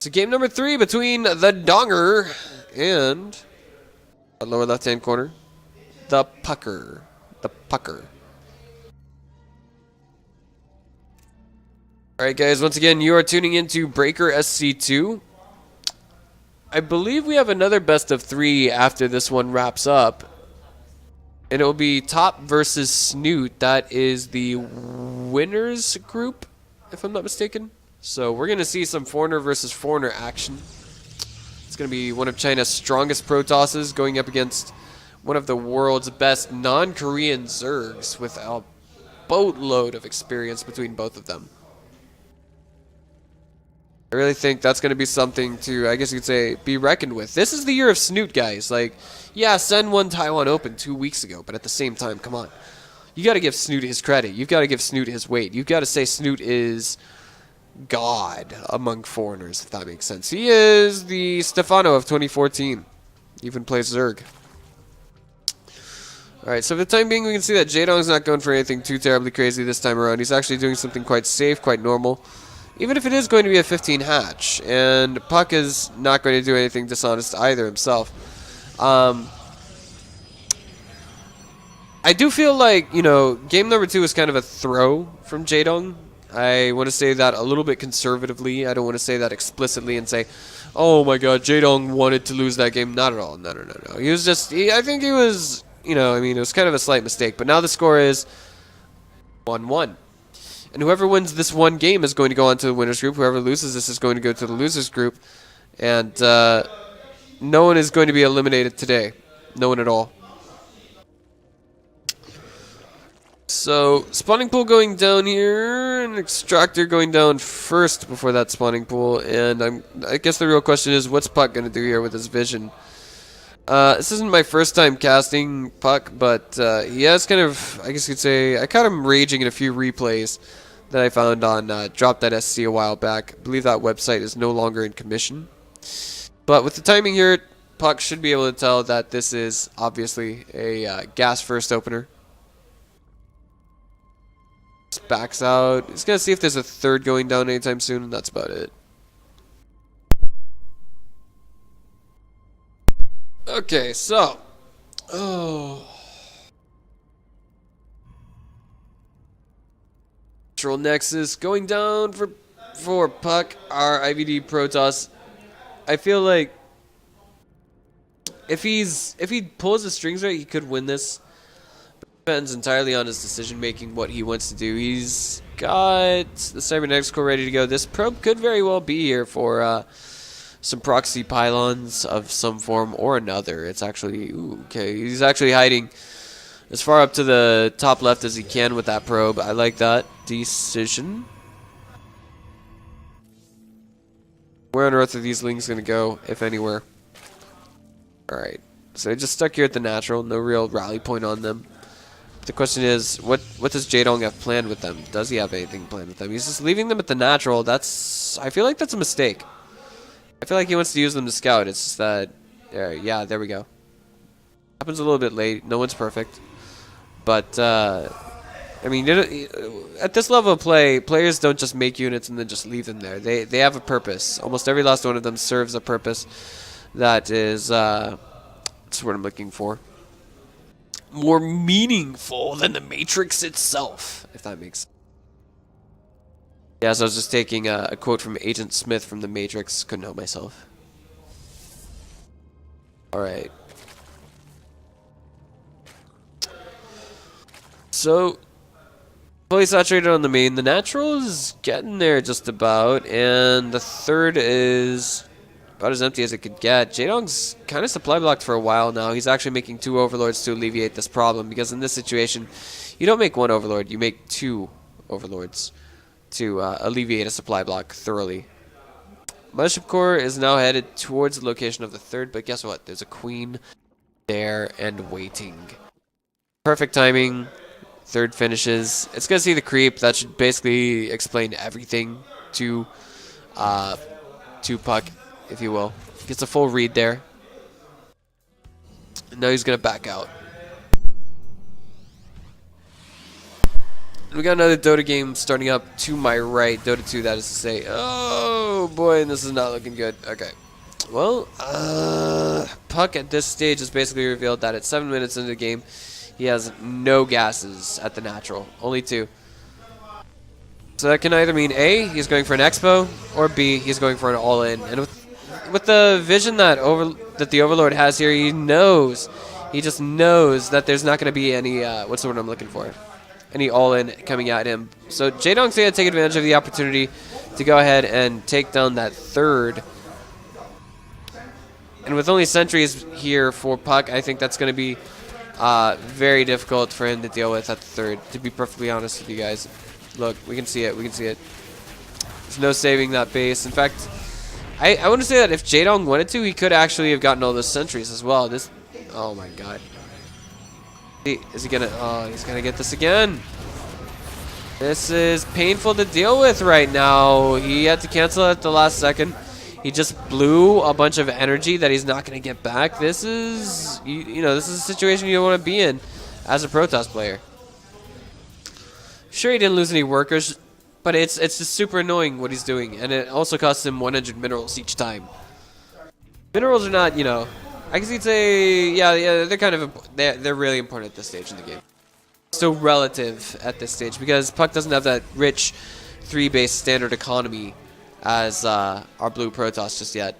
So game number 3 between the Donger and the lower left-hand corner, the puCK. The puCK. Alright guys, once again, you are tuning into Breaker SC2. I believe we have another best of 3 after this one wraps up. And it will be Top versus Snoot. That is the winners group, if I'm not mistaken. So we're going to see some foreigner versus foreigner action. It's going to be one of China's strongest Protosses going up against one of the world's best non-Korean Zergs with a boatload of experience between both of them. I really think that's going to be something to, I guess you could say, be reckoned with. This is the year of Snoot, guys. Like, yeah, Sen won Taiwan Open 2 weeks ago, but at the same time, come on. You got to give Snoot his credit. You've got to give Snoot his weight. You've got to say Snoot is God among foreigners, if that makes sense. He is the Stefano of 2014. He even plays Zerg. Alright, so for the time being, we can see that Jaedong's not going for anything too terribly crazy this time around. He's actually doing something quite safe, quite normal. Even if it is going to be a 15 hatch. And puCK is not going to do anything dishonest either himself. I do feel like, you know, game number 2 is kind of a throw from Jaedong. I want to say that a little bit conservatively. I don't want to say that explicitly and say, oh my god, Jaedong wanted to lose that game. Not at all. No. He was just, I think he was, you know, I mean, it was kind of a slight mistake. But now the score is 1-1. And whoever wins this one game is going to go on to the winners group. Whoever loses this is going to go to the losers group. And no one is going to be eliminated today. No one at all. So, spawning pool going down here. An extractor going down first before that spawning pool. And I guess the real question is, what's puCK going to do here with his vision? This isn't my first time casting puCK, but he has kind of, I guess you could say, I caught him raging in a few replays that I found on Drop.sc a while back. I believe that website is no longer in commission. But with the timing here, puCK should be able to tell that this is obviously a gas first opener. Just backs out. He's going to see if there's a third going down anytime soon, and that's about it. Okay, so. Natural Nexus going down for puCK, our IvD Protoss. I feel like if he pulls the strings right, he could win this. But it depends entirely on his decision making, what he wants to do. He's got the cybernetics core ready to go. This probe could very well be here for some proxy pylons of some form or another. It's actually, ooh, okay, he's actually hiding as far up to the top left as he can with that probe. I like that decision. Where on earth are these lings going to go, if anywhere? Alright, so they're just stuck here at the natural. No real rally point on them. The question is, what does Jaedong have planned with them? Does he have anything planned with them? He's just leaving them at the natural. That's, I feel like that's a mistake. I feel like he wants to use them to scout. It's just that, yeah, there we go. Happens a little bit late. No one's perfect. But, I mean, at this level of play, players don't just make units and then just leave them there. They have a purpose. Almost every last one of them serves a purpose that is, that's what I'm looking for. More meaningful than the Matrix itself, if that makes sense. Yeah, so I was just taking a quote from Agent Smith from The Matrix. Couldn't help myself. Alright. So, fully saturated on the main. The natural is getting there just about. And the third is about as empty as it could get. Jaedong's kind of supply blocked for a while now. He's actually making 2 overlords to alleviate this problem. Because in this situation, you don't make 1 overlord. You make 2 overlords to alleviate a supply block thoroughly. Mothership Core is now headed towards the location of the third, but guess what? There's a queen there and waiting. Perfect timing. Third finishes. It's going to see the creep. That should basically explain everything to puCK, if you will. Gets a full read there. And now he's going to back out. We got another Dota game starting up to my right. Dota 2, that is to say. Oh, Oh boy, this is not looking good. Okay. Well, puCK at this stage has basically revealed that at 7 minutes into the game, he has no gases at the natural. Only 2. So that can either mean A, he's going for an expo, or B, he's going for an all-in. And with the vision that the Overlord has here, he just knows that there's not going to be any, what's the word I'm looking for? Any all-in coming at him. So Jaedong's going to take advantage of the opportunity to go ahead and take down that third. And with only sentries here for puCK, I think that's going to be very difficult for him to deal with at the third, to be perfectly honest with you guys. Look, we can see it. We can see it. There's no saving that base. In fact, I want to say that if Jaedong wanted to, he could actually have gotten all those sentries as well. This, oh my god. Is he gonna? Oh, he's gonna get this again. This is painful to deal with right now. He had to cancel at the last second. He just blew a bunch of energy that he's not gonna get back. This is, you know, this is a situation you don't want to be in as a Protoss player. Sure, he didn't lose any workers, but it's just super annoying what he's doing, and it also costs him 100 minerals each time. Minerals are not, you know, I guess you'd say, yeah, they're kind of, they're really important at this stage in the game. Still relative at this stage because puCK doesn't have that rich 3-base standard economy as our blue Protoss just yet.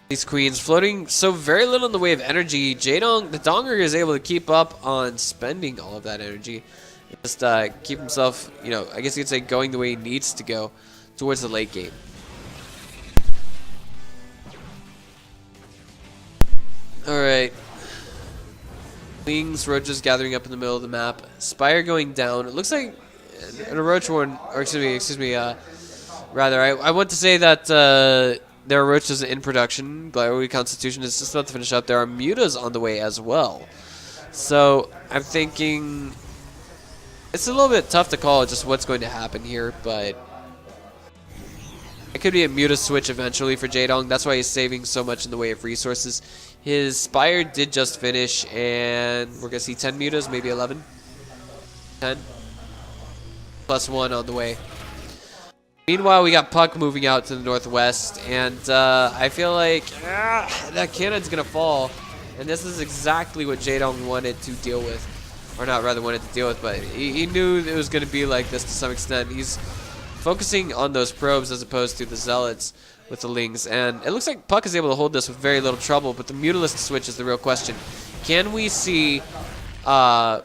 These queens floating so very little in the way of energy. Jaedong, the Donger, is able to keep up on spending all of that energy. Just keep himself, you know, I guess you could say going the way he needs to go towards the late game. Alright. Wings, roaches gathering up in the middle of the map. Spire going down. It looks like a roach one, or excuse me, rather, I want to say that there are roaches in production. Glory Constitution is just about to finish up. There are mutas on the way as well. So I'm thinking it's a little bit tough to call just what's going to happen here, but it could be a muta switch eventually for Jaedong. That's why he's saving so much in the way of resources. His Spire did just finish, and we're going to see 10 mutas, maybe 11. 10. Plus 1 on the way. Meanwhile, we got puCK moving out to the northwest, and I feel like that cannon's going to fall. And this is exactly what Jaedong wanted to deal with. Or not rather wanted to deal with, but he knew it was going to be like this to some extent. He's focusing on those probes as opposed to the zealots with the lings. And it looks like puCK is able to hold this with very little trouble, but the Mutalisk switch is the real question. Can we see puCK,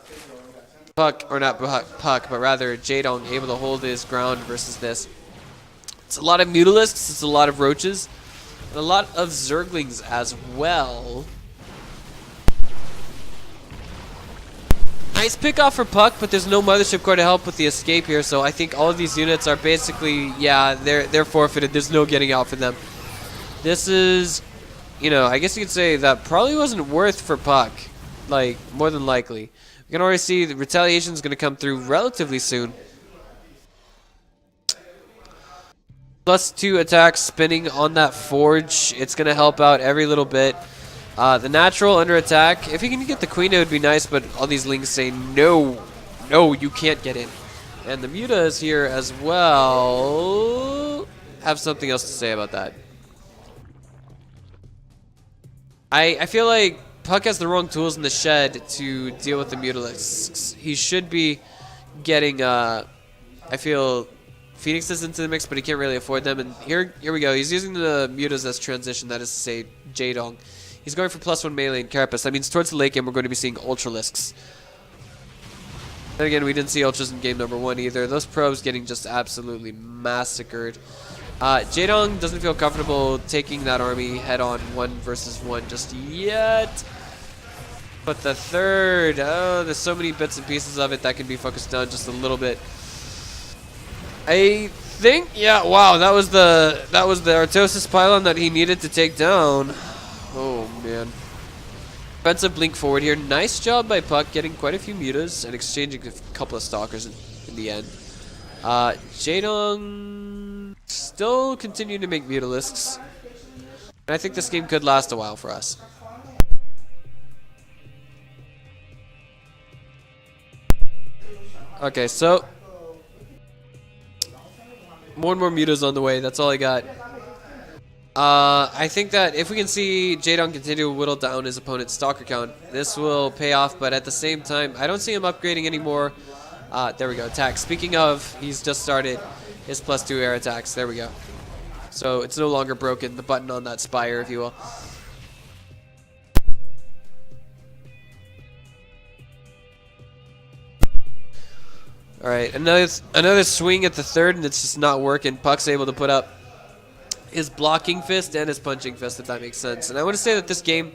or not puCK, but rather Jaedong able to hold his ground versus this? It's a lot of Mutalisks, it's a lot of roaches, and a lot of Zerglings as well. Nice pick off for puCK, but there's no Mothership Core to help with the escape here, so I think all of these units are basically, yeah, they're forfeited. There's no getting out for them. This is, you know, I guess you could say that probably wasn't worth for puCK, like, more than likely. We can already see the retaliation is going to come through relatively soon. +2 attacks spinning on that forge. It's going to help out every little bit. The natural under attack. If he can get the queen, it would be nice, but all these lings say no. No, you can't get in. And the mutas here as well have something else to say about that. I feel like puCK has the wrong tools in the shed to deal with the Mutalisks. He should be getting, I feel, Phoenixes into the mix, but he can't really afford them. And here we go. He's using the mutas as transition, that is to say, Jaedong. He's going for +1 melee and Carapace. That means towards the late game, we're going to be seeing Ultralisks. Then again, we didn't see Ultras in game number 1 either. Those probes getting just absolutely massacred. Jaedong doesn't feel comfortable taking that army head-on 1 versus 1 just yet. But the third, oh, there's so many bits and pieces of it that can be focused on just a little bit. I think, yeah, wow, that was the Artosis pylon that he needed to take down. Oh man. Defensive blink forward here. Nice job by puCK getting quite a few mutas and exchanging a couple of stalkers in the end. Jaedong still continuing to make Mutalisks. And I think this game could last a while for us. Okay, so More and more mutas on the way. That's all I got. I think that if we can see Jaedong continue to whittle down his opponent's stalker count, this will pay off. But at the same time, I don't see him upgrading anymore. There we go. Attack. Speaking of, he's just started his +2 air attacks. There we go. So it's no longer broken. The button on that spire, if you will. All right, another swing at the third, and it's just not working. puCK's able to put up his blocking fist and his punching fist, if that makes sense. And I want to say that this game,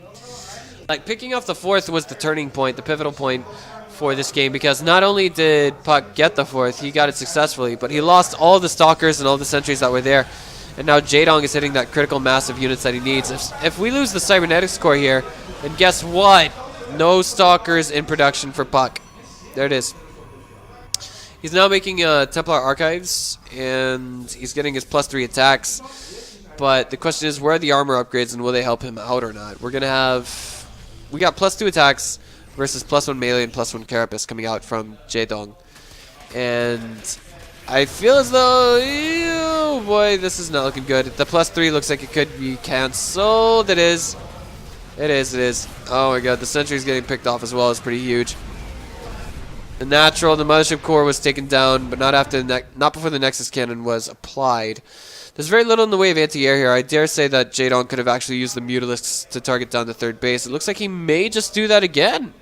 like picking off the fourth, was the turning point, the pivotal point for this game, because not only did puCK get the fourth, he got it successfully, but he lost all the stalkers and all the sentries that were there. And now Jaedong is hitting that critical mass of units that he needs. If we lose the cybernetics core here, then guess what? No stalkers in production for puCK. There it is. He's now making Templar Archives, and he's getting his +3 attacks. But the question is, where are the armor upgrades, and will they help him out or not? We got +2 attacks versus +1 melee and +1 carapace coming out from Jaedong. And I feel as though, oh boy, this is not looking good. The +3 looks like it could be cancelled. It is. It is. Oh my god, the sentry's getting picked off as well. It's pretty huge. The natural, the mothership core was taken down, but not before the Nexus cannon was applied. There's very little in the way of anti-air here. I dare say that Jaedong could have actually used the Mutalisks to target down the third base. It looks like he may just do that again.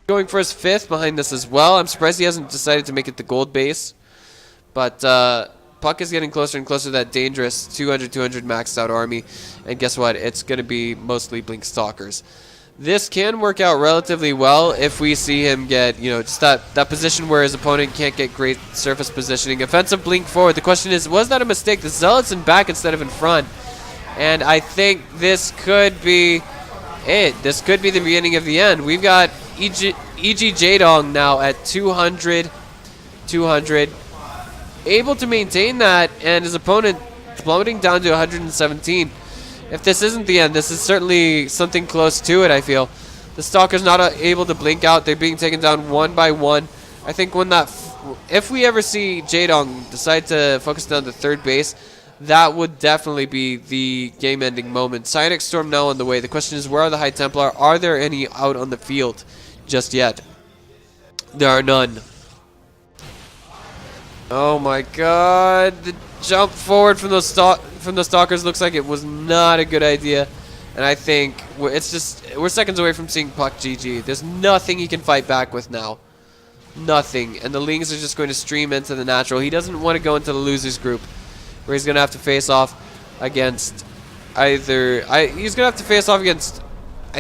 Going for his fifth behind this as well. I'm surprised he hasn't decided to make it the gold base. But puCK is getting closer and closer to that dangerous 200 maxed out army. And guess what? It's going to be mostly Blink Stalkers. This can work out relatively well if we see him get, just that position where his opponent can't get great surface positioning. Offensive blink forward. The question is, was that a mistake? The Zealot's in back instead of in front. And I think this could be it. This could be the beginning of the end. We've got EGJaedong now at 200. Able to maintain that, and his opponent plummeting down to 117. If this isn't the end, this is certainly something close to it, I feel. The Stalker's not able to blink out. They're being taken down one by one. I think if we ever see Jaedong decide to focus down the third base, that would definitely be the game-ending moment. Psionic Storm now on the way. The question is, where are the High Templar? Are there any out on the field just yet? There are none. Oh my god. The jump forward from those Stalkers looks like it was not a good idea. And I think we're seconds away from seeing puCK GG. There's nothing he can fight back with now. Nothing. And the Lings are just going to stream into the natural. He doesn't want to go into the losers group, where he's going to have to face off against I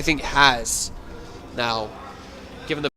think, Haz now, given the